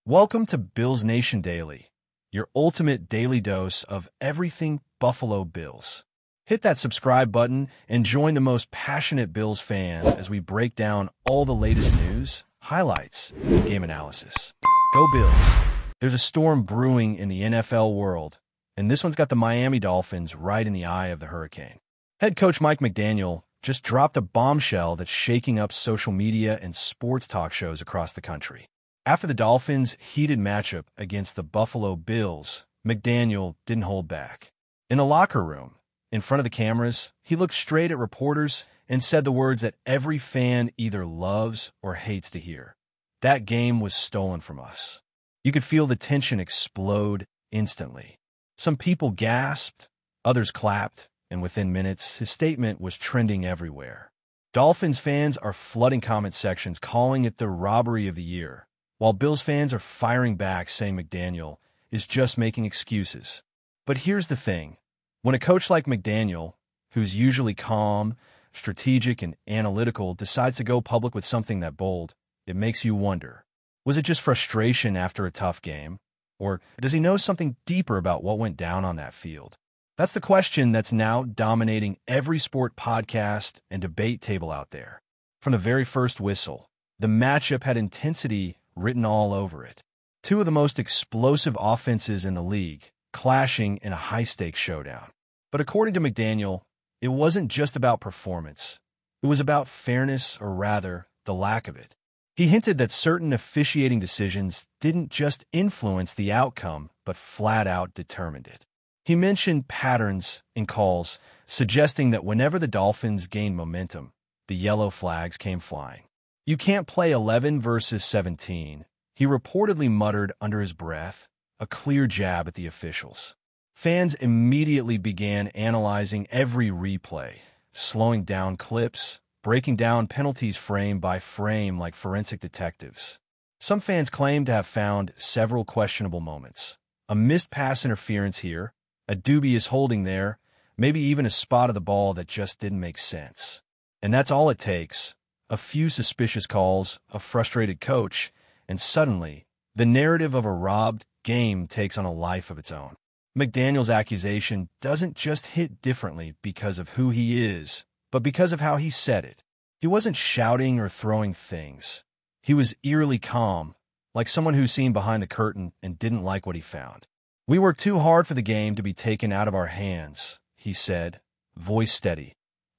Welcome to Bills Nation Daily, your ultimate daily dose of everything Buffalo Bills. Hit that subscribe button and join the most passionate Bills fans as we break down all the latest news, highlights, and game analysis. Go Bills! There's a storm brewing in the NFL world, and this one's got the Miami Dolphins right in the eye of the hurricane. Head coach Mike McDaniel just dropped a bombshell that's shaking up social media and sports talk shows across the country. After the Dolphins' heated matchup against the Buffalo Bills, McDaniel didn't hold back. In the locker room, in front of the cameras, he looked straight at reporters and said the words that every fan either loves or hates to hear. That game was stolen from us. You could feel the tension explode instantly. Some people gasped, others clapped, and within minutes, his statement was trending everywhere. Dolphins fans are flooding comment sections calling it the robbery of the year, while Bills fans are firing back saying McDaniel is just making excuses. But here's the thing. When a coach like McDaniel, who's usually calm, strategic, and analytical, decides to go public with something that bold, it makes you wonder, was it just frustration after a tough game? Or does he know something deeper about what went down on that field? That's the question that's now dominating every sport podcast and debate table out there. From the very first whistle, the matchup had intensity written all over it. Two of the most explosive offenses in the league clashing in a high-stakes showdown. But according to McDaniel, it wasn't just about performance. It was about fairness, or rather, the lack of it. He hinted that certain officiating decisions didn't just influence the outcome, but flat-out determined it. He mentioned patterns in calls, suggesting that whenever the Dolphins gained momentum, the yellow flags came flying. You can't play 11 versus 17, he reportedly muttered under his breath, a clear jab at the officials. Fans immediately began analyzing every replay, slowing down clips, breaking down penalties frame by frame like forensic detectives. Some fans claimed to have found several questionable moments. A missed pass interference here, a dubious holding there, maybe even a spot of the ball that just didn't make sense. And that's all it takes. A few suspicious calls, a frustrated coach, and suddenly, the narrative of a robbed game takes on a life of its own. McDaniel's accusation doesn't just hit differently because of who he is, but because of how he said it. He wasn't shouting or throwing things. He was eerily calm, like someone who's seen behind the curtain and didn't like what he found. "We worked too hard for the game to be taken out of our hands," he said, voice steady,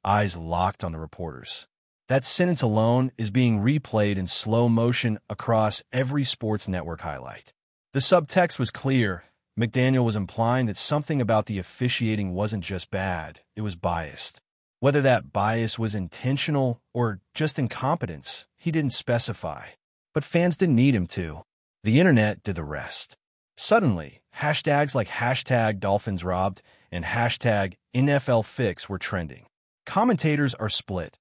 eyes locked on the reporters. That sentence alone is being replayed in slow motion across every sports network highlight. The subtext was clear. McDaniel was implying that something about the officiating wasn't just bad, it was biased. Whether that bias was intentional or just incompetence, he didn't specify. But fans didn't need him to. The internet did the rest. Suddenly, hashtags like #DolphinsRobbed and #NFLFix were trending. Commentators are split.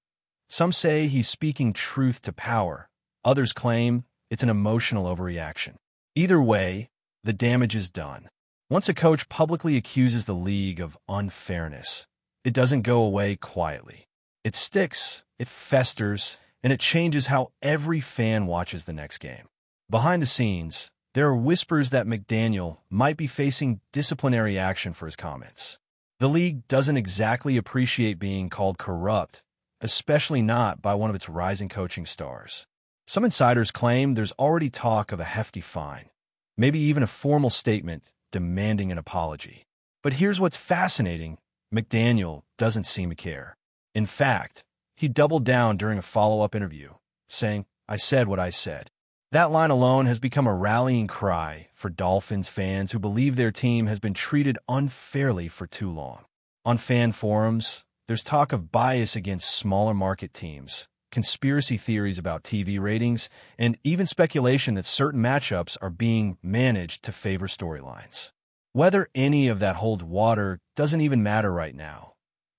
Some say he's speaking truth to power. Others claim it's an emotional overreaction. Either way, the damage is done. Once a coach publicly accuses the league of unfairness, it doesn't go away quietly. It sticks, it festers, and it changes how every fan watches the next game. Behind the scenes, there are whispers that McDaniel might be facing disciplinary action for his comments. The league doesn't exactly appreciate being called corrupt, especially not by one of its rising coaching stars. Some insiders claim there's already talk of a hefty fine, maybe even a formal statement demanding an apology. But here's what's fascinating. McDaniel doesn't seem to care. In fact, he doubled down during a follow-up interview, saying, "I said what I said." That line alone has become a rallying cry for Dolphins fans who believe their team has been treated unfairly for too long. On fan forums, there's talk of bias against smaller market teams, conspiracy theories about TV ratings, and even speculation that certain matchups are being managed to favor storylines. Whether any of that holds water doesn't even matter right now.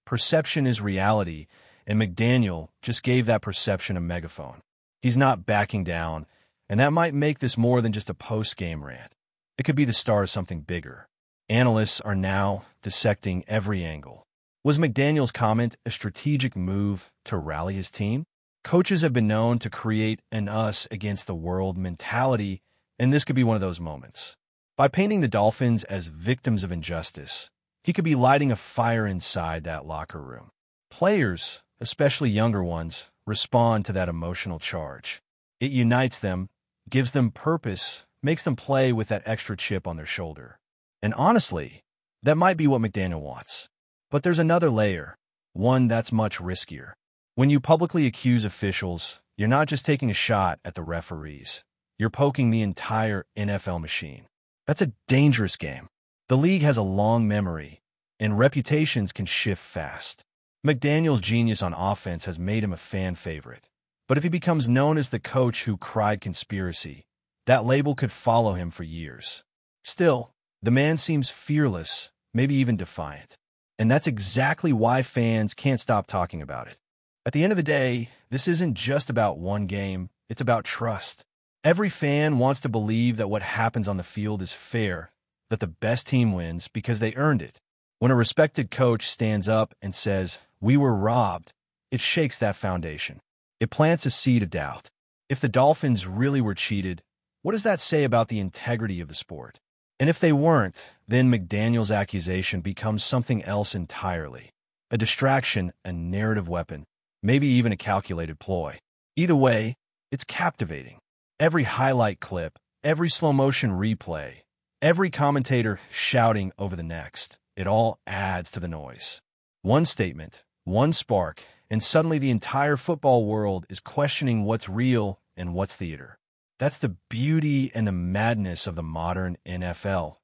Perception is reality, and McDaniel just gave that perception a megaphone. He's not backing down, and that might make this more than just a post-game rant. It could be the start of something bigger. Analysts are now dissecting every angle. Was McDaniel's comment a strategic move to rally his team? Coaches have been known to create an us against the world mentality And this could be one of those moments. By painting the Dolphins as victims of injustice, he could be lighting a fire inside that locker room. Players, especially younger ones, respond to that emotional charge. It unites them, gives them purpose, makes them play with that extra chip on their shoulder. And honestly, that might be what McDaniel wants. But there's another layer, one that's much riskier. When you publicly accuse officials, you're not just taking a shot at the referees. You're poking the entire NFL machine. That's a dangerous game. The league has a long memory, and reputations can shift fast. McDaniel's genius on offense has made him a fan favorite. But if he becomes known as the coach who cried conspiracy, that label could follow him for years. Still, the man seems fearless, maybe even defiant. And that's exactly why fans can't stop talking about it. At the end of the day, this isn't just about one game, it's about trust. Every fan wants to believe that what happens on the field is fair, that the best team wins because they earned it. When a respected coach stands up and says, "We were robbed," it shakes that foundation. It plants a seed of doubt. If the Dolphins really were cheated, what does that say about the integrity of the sport? And if they weren't, then McDaniel's accusation becomes something else entirely. A distraction, a narrative weapon, maybe even a calculated ploy. Either way, it's captivating. Every highlight clip, every slow-motion replay, every commentator shouting over the next, it all adds to the noise. One statement, one spark, and suddenly the entire football world is questioning what's real and what's theater. That's the beauty and the madness of the modern NFL.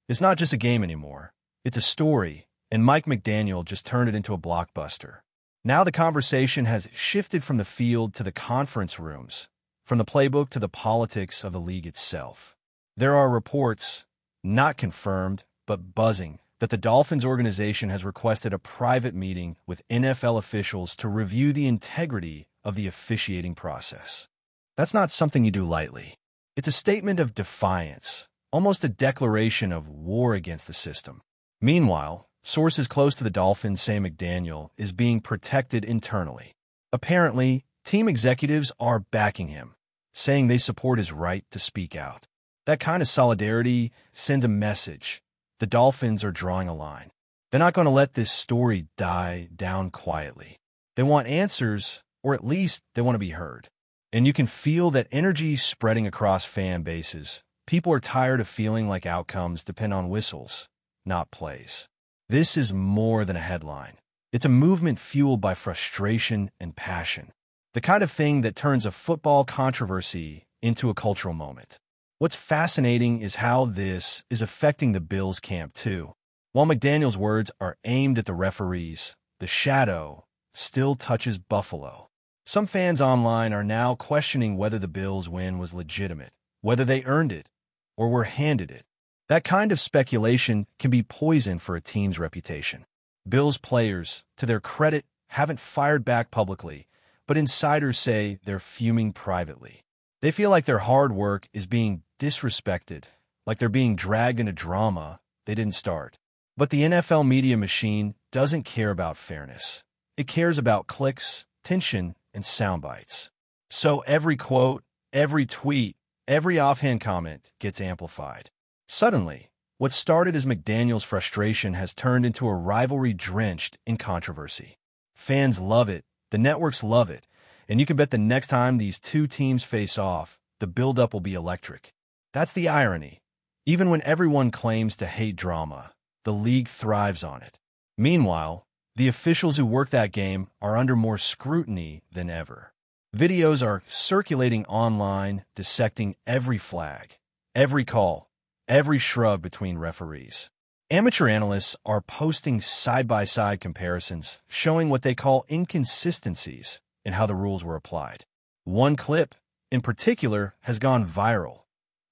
It's not just a game anymore. It's a story, and Mike McDaniel just turned it into a blockbuster. Now the conversation has shifted from the field to the conference rooms, from the playbook to the politics of the league itself. There are reports, not confirmed, but buzzing, that the Dolphins organization has requested a private meeting with NFL officials to review the integrity of the officiating process. That's not something you do lightly. It's a statement of defiance, almost a declaration of war against the system. Meanwhile, sources close to the Dolphins say McDaniel is being protected internally. Apparently, team executives are backing him, saying they support his right to speak out. That kind of solidarity sends a message. The Dolphins are drawing a line. They're not going to let this story die down quietly. They want answers, or at least they want to be heard. And you can feel that energy spreading across fan bases. People are tired of feeling like outcomes depend on whistles, not plays. This is more than a headline. It's a movement fueled by frustration and passion. The kind of thing that turns a football controversy into a cultural moment. What's fascinating is how this is affecting the Bills camp too. While McDaniel's words are aimed at the referees, the shadow still touches Buffalo. Some fans online are now questioning whether the Bills' win was legitimate, whether they earned it, or were handed it. That kind of speculation can be poison for a team's reputation. Bills players, to their credit, haven't fired back publicly, but insiders say they're fuming privately. They feel like their hard work is being disrespected, like they're being dragged into drama they didn't start. But the NFL media machine doesn't care about fairness. It cares about clicks, tension, and sound bites. So every quote, every tweet, every offhand comment gets amplified. Suddenly, what started as McDaniel's frustration has turned into a rivalry drenched in controversy. Fans love it, the networks love it, and you can bet the next time these two teams face off, the buildup will be electric. That's the irony. Even when everyone claims to hate drama, the league thrives on it. Meanwhile, the officials who work that game are under more scrutiny than ever. Videos are circulating online, dissecting every flag, every call, every shrug between referees. Amateur analysts are posting side-by-side comparisons, showing what they call inconsistencies in how the rules were applied. One clip, in particular, has gone viral.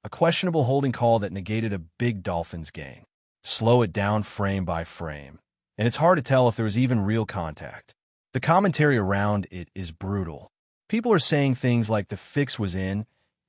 A questionable holding call that negated a big Dolphins gain. Slow it down frame by frame, and it's hard to tell if there was even real contact. The commentary around it is brutal. People are saying things like the fix was in,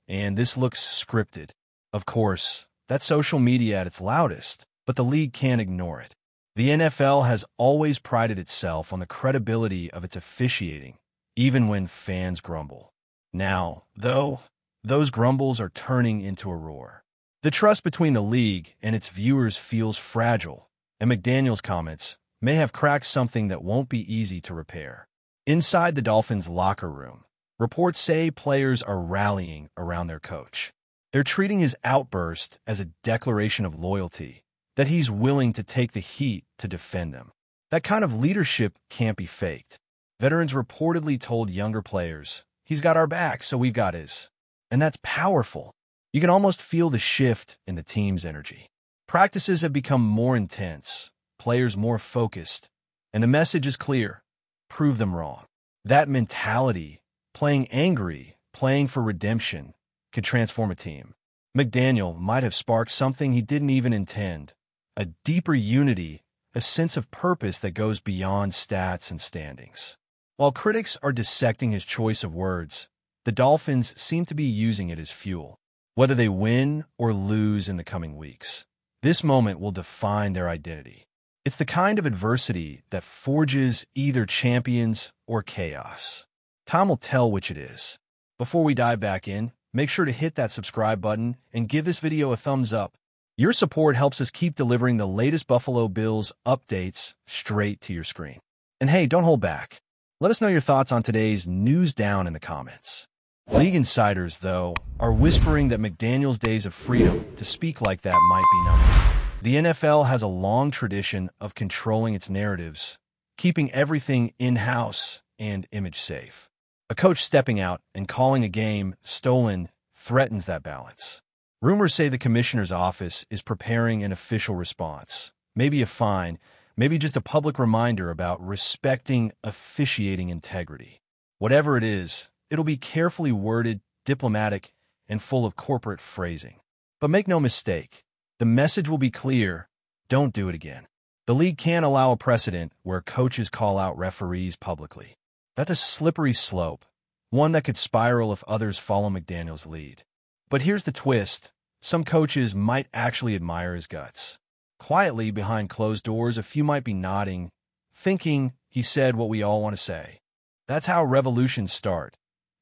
and this looks scripted. Of course, that's social media at its loudest, but the league can't ignore it. The NFL has always prided itself on the credibility of its officiating, even when fans grumble. Now, though, those grumbles are turning into a roar. The trust between the league and its viewers feels fragile, and McDaniel's comments may have cracked something that won't be easy to repair. Inside the Dolphins' locker room, reports say players are rallying around their coach. They're treating his outburst as a declaration of loyalty, that he's willing to take the heat to defend them. That kind of leadership can't be faked. Veterans reportedly told younger players, "He's got our back, so we've got his." And that's powerful. You can almost feel the shift in the team's energy. Practices have become more intense, players more focused, and the message is clear: prove them wrong. That mentality, playing angry, playing for redemption, could transform a team. McDaniel might have sparked something he didn't even intend, a deeper unity, a sense of purpose that goes beyond stats and standings. While critics are dissecting his choice of words, the Dolphins seem to be using it as fuel. Whether they win or lose in the coming weeks, this moment will define their identity. It's the kind of adversity that forges either champions or chaos. Time will tell which it is. Before we dive back in, make sure to hit that subscribe button and give this video a thumbs up. Your support helps us keep delivering the latest Buffalo Bills updates straight to your screen. And hey, don't hold back. Let us know your thoughts on today's news down in the comments. League insiders, though, are whispering that McDaniel's days of freedom to speak like that might be numbered. The NFL has a long tradition of controlling its narratives, keeping everything in-house and image-safe. A coach stepping out and calling a game stolen threatens that balance. Rumors say the commissioner's office is preparing an official response, maybe a fine, maybe just a public reminder about respecting officiating integrity. Whatever it is, it'll be carefully worded, diplomatic, and full of corporate phrasing. But make no mistake, the message will be clear: don't do it again. The league can't allow a precedent where coaches call out referees publicly. That's a slippery slope, one that could spiral if others follow McDaniel's lead. But here's the twist: some coaches might actually admire his guts. Quietly, behind closed doors, a few might be nodding, thinking he said what we all want to say. That's how revolutions start.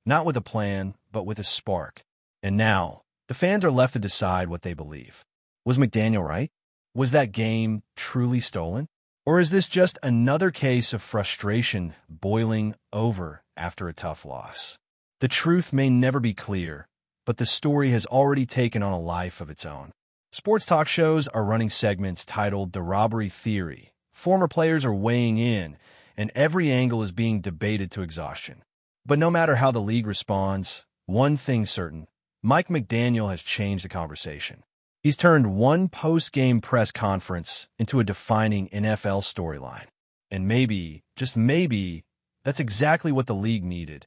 Not with a plan, but with a spark. And now, the fans are left to decide what they believe. Was McDaniel right? Was that game truly stolen? Or is this just another case of frustration boiling over after a tough loss? The truth may never be clear, but the story has already taken on a life of its own. Sports talk shows are running segments titled The Robbery Theory. Former players are weighing in, and every angle is being debated to exhaustion. But no matter how the league responds, one thing's certain: Mike McDaniel has changed the conversation. He's turned one post-game press conference into a defining NFL storyline. And maybe, just maybe, that's exactly what the league needed.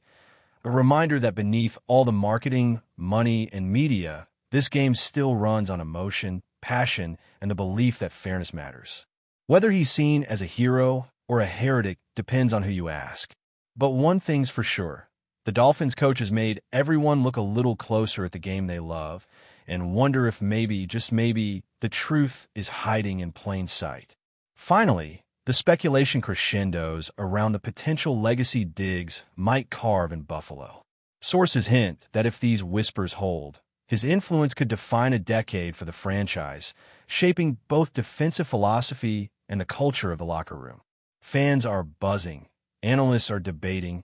A reminder that beneath all the marketing, money, and media, this game still runs on emotion, passion, and the belief that fairness matters. Whether he's seen as a hero or a heretic depends on who you ask. But one thing's for sure: the Dolphins coach has made everyone look a little closer at the game they love and wonder if maybe, just maybe, the truth is hiding in plain sight. Finally, the speculation crescendos around the potential legacy Diggs might carve in Buffalo. Sources hint that if these whispers hold, his influence could define a decade for the franchise, shaping both defensive philosophy and the culture of the locker room. Fans are buzzing, analysts are debating,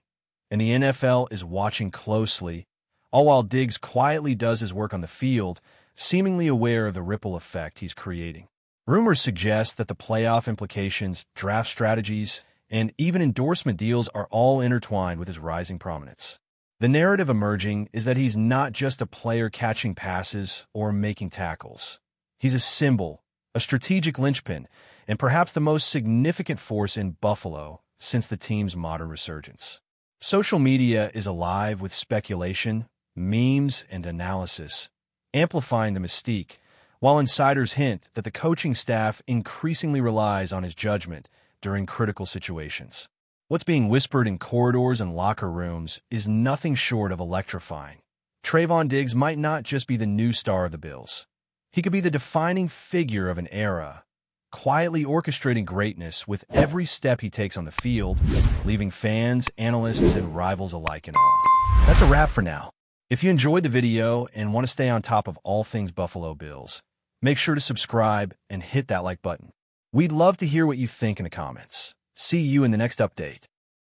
and the NFL is watching closely, all while Diggs quietly does his work on the field, seemingly aware of the ripple effect he's creating. Rumors suggest that the playoff implications, draft strategies, and even endorsement deals are all intertwined with his rising prominence. The narrative emerging is that he's not just a player catching passes or making tackles. He's a symbol, a strategic linchpin, and perhaps the most significant force in Buffalo since the team's modern resurgence. Social media is alive with speculation, memes, and analysis, amplifying the mystique, while insiders hint that the coaching staff increasingly relies on his judgment during critical situations. What's being whispered in corridors and locker rooms is nothing short of electrifying. Trayvon Diggs might not just be the new star of the Bills. He could be the defining figure of an era, quietly orchestrating greatness with every step he takes on the field, leaving fans, analysts, and rivals alike in awe. That's a wrap for now. If you enjoyed the video and want to stay on top of all things Buffalo Bills, make sure to subscribe and hit that like button. We'd love to hear what you think in the comments. See you in the next update.